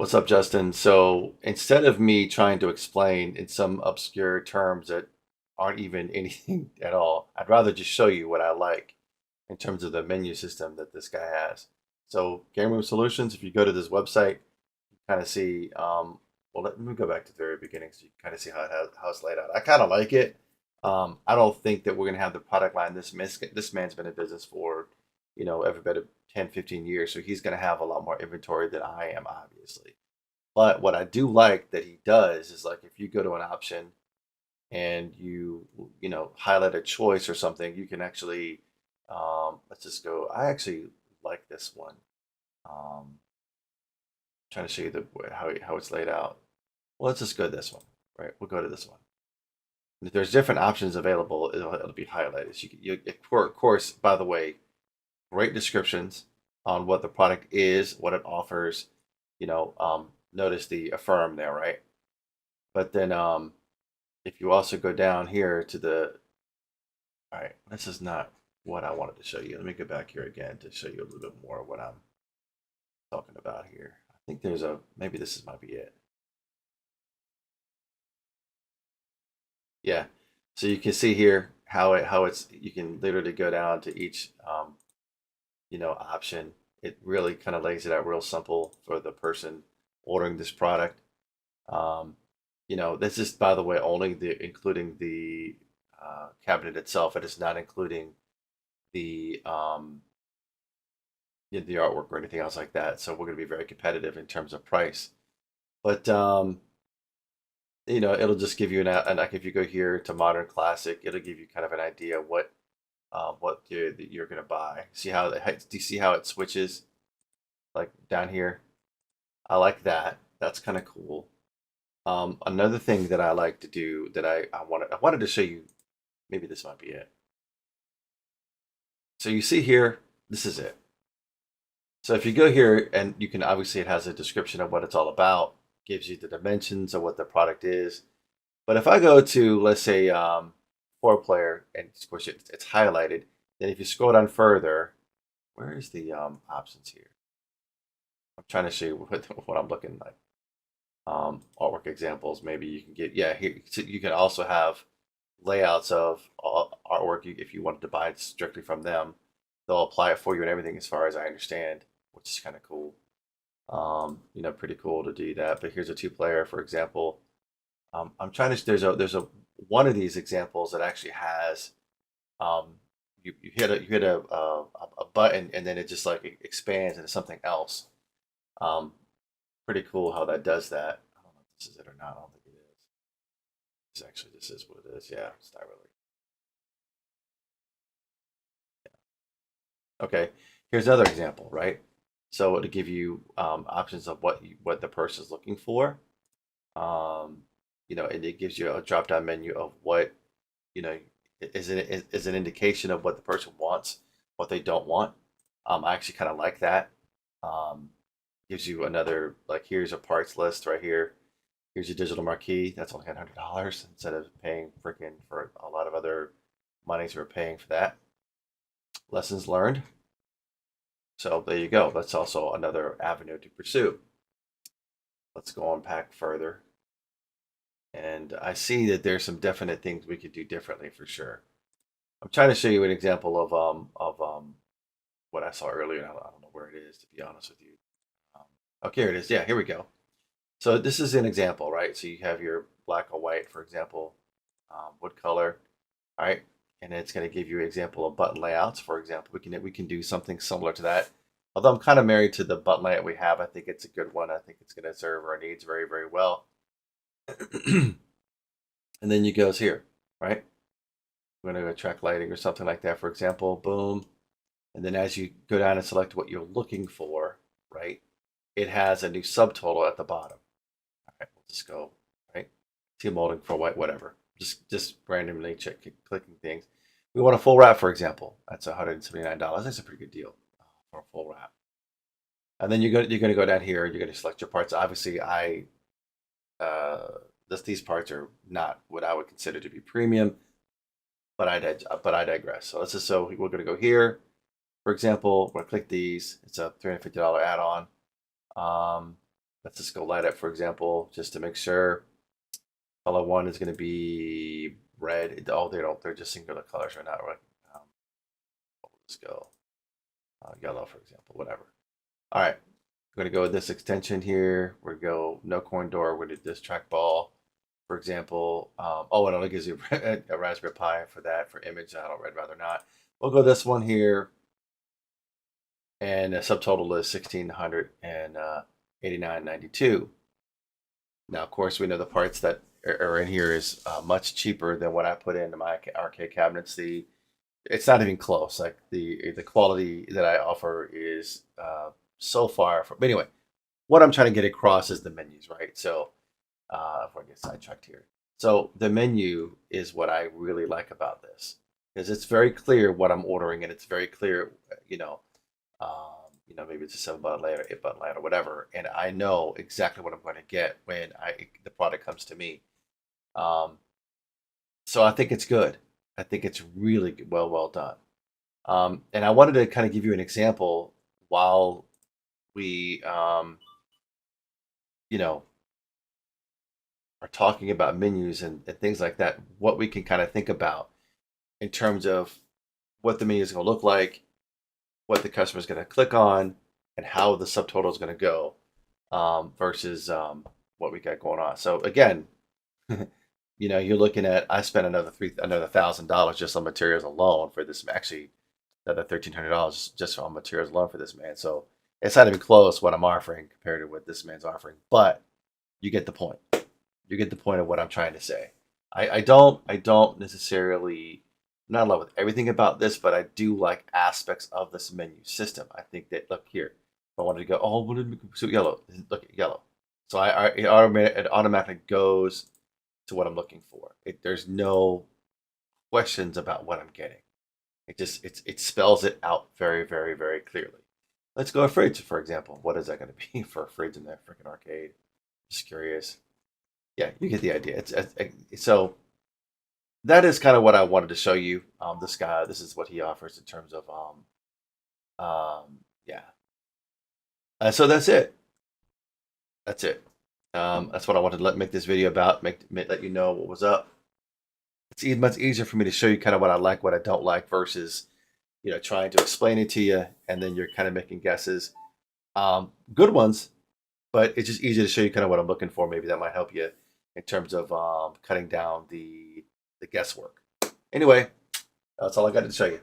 What's up, Justin? So instead of me trying to explain in some obscure terms that aren't even anything at all, I'd rather just show you what I like in terms of the menu system that this guy has. So Game Room Solutions, if you go to this website, you kind of see, well, let me go back to the very beginning so you can kind of see how it's laid out. I kind of like it. I don't think that we're going to have the product line. This man's been in business for, every bit of 10, 15 years. So he's going to have a lot more inventory than I am, obviously. But what I do like that he does is like if you go to an option and you highlight a choice or something, you can actually let's just go. I actually like this one. Trying to show you how it's laid out. Well, let's just go to this one, right? We'll go to this one. And if there's different options available, it'll be highlighted. So of course, by the way, great descriptions on what the product is, what it offers. Notice the affirm there, right? But then if you also go down here to all right, this is not what I wanted to show you. Let me go back here again to show you a little bit more of what I'm talking about here. I think maybe might be it. Yeah. So you can see here how you can literally go down to each option. It really kind of lays it out real simple for the person ordering this product. This is, by the way, only including the cabinet itself. It is not including the the artwork or anything else like that. So we're going to be very competitive in terms of price. But it'll just give you an like if you go here to modern classic, it'll give you kind of an idea what you're going to buy. Do you see how it switches like down here? I like that. That's kind of cool. Another thing that I like to do that I wanted to show you, maybe this might be it. So you see here, this is it. So if you go here and you can obviously it has a description of what it's all about, gives you the dimensions of what the product is. But if I go to let's say 4 player and of course it's highlighted, then if you scroll down further, where is the options here? I'm trying to show you what I'm looking like. Artwork examples. Maybe you can get here. So you can also have layouts of artwork if you wanted to buy it strictly from them. They'll apply it for you and everything, as far as I understand, which is kind of cool. Pretty cool to do that. But here's a 2 player, for example. I'm trying to. There's a one of these examples that actually has you hit a button and then it just like expands into something else. Um, Pretty cool how that does that. I don't know if this is it or not. I don't think it is. This is what it is. Yeah, it's not really. Okay, here's another example, right? So it'll give you options of what the person's looking for. And it gives you a drop down menu of what you know is an indication of what the person wants, what they don't want. I actually kind of like that. Um, Gives you another like here's a parts list right here. Here's your digital marquee. That's only $100 instead of paying freaking for a lot of other monies we're paying for that. Lessons learned. So there you go. That's also another avenue to pursue. Let's go unpack further. And I see that there's some definite things we could do differently for sure. I'm trying to show you an example of what I saw earlier. And I don't know where it is, to be honest with you. Um, okay, here it is. Yeah, here we go. So this is an example, right? So you have your black or white, for example, wood color, all right? And it's going to give you an example of button layouts. For example, we can do something similar to that. Although I'm kind of married to the button layout we have, I think it's a good one. I think it's going to serve our needs very, very well. And then you goes here, right? We're going to go track lighting or something like that, for example. Boom. And then as you go down and select what you're looking for, right? It has a new subtotal at the bottom. All right, we'll just go, right? Team molding for white, whatever. Just randomly clicking things. We want a full wrap, for example. That's $179. That's a pretty good deal for a full wrap. And then you're going to go down here. You're going to select your parts. Obviously, uh, these parts are not what I would consider to be premium, but I digress. So we're going to go here. For example, we're going to click these. It's a $350 add-on. Um, Let's just go light up, for example, just to make sure. Color one is going to be red. Oh, they don't. They're just singular colors right now. Right? Um, let's go yellow, for example. Whatever. All right. We're going to go with this extension here. We're going to go no coin door. We're going to do this trackball, for example. Oh, it only gives you a Raspberry Pi for that, for image. I don't, I'd rather not. We'll go this one here. And the subtotal is 1,689.92. Now, of course, we know the parts that are in here is much cheaper than what I put into my arcade cabinets. It's not even close. Like the quality that I offer is so far from. But anyway, what I'm trying to get across is the menus, right? So if I get sidetracked here, so the menu is what I really like about this, because it's very clear what I'm ordering, and it's very clear, maybe it's a 7 button light or 8 button light or whatever, and I know exactly what I'm going to get when the product comes to me. So I think it's good. I think it's really well done. And I wanted to kind of give you an example while we, are talking about menus and things like that, what we can kind of think about in terms of what the menu is going to look like, what the customer is going to click on, and how the subtotal is going to go versus what we got going on. So again, you're looking at, I spent another $1,000 just on materials alone for this. Actually, another $1,300 just on materials alone for this man. So it's not even close what I'm offering compared to what this man's offering. But you get the point. You get the point of what I'm trying to say. I don't necessarily, I'm not in love with everything about this, but I do like aspects of this menu system. I think that, look here, if I wanted to go, oh, what did we so yellow? Look at yellow. So it automatically goes to what I'm looking for. There's no questions about what I'm getting. It spells it out very, very, very clearly. Let's go a fridge, for example. What is that going to be for a fridge in that freaking arcade? Just curious. Yeah, you get the idea. So that is kind of what I wanted to show you. This guy, this is what he offers in terms of yeah. So that's it. That's it. That's what I wanted to make this video about. Let you know what was up. It's much easier for me to show you kind of what I like, what I don't like, versus trying to explain it to you and then you're kind of making guesses. Good ones, but it's just easier to show you kind of what I'm looking for. Maybe that might help you in terms of cutting down the guesswork. Anyway, that's all I got to show you.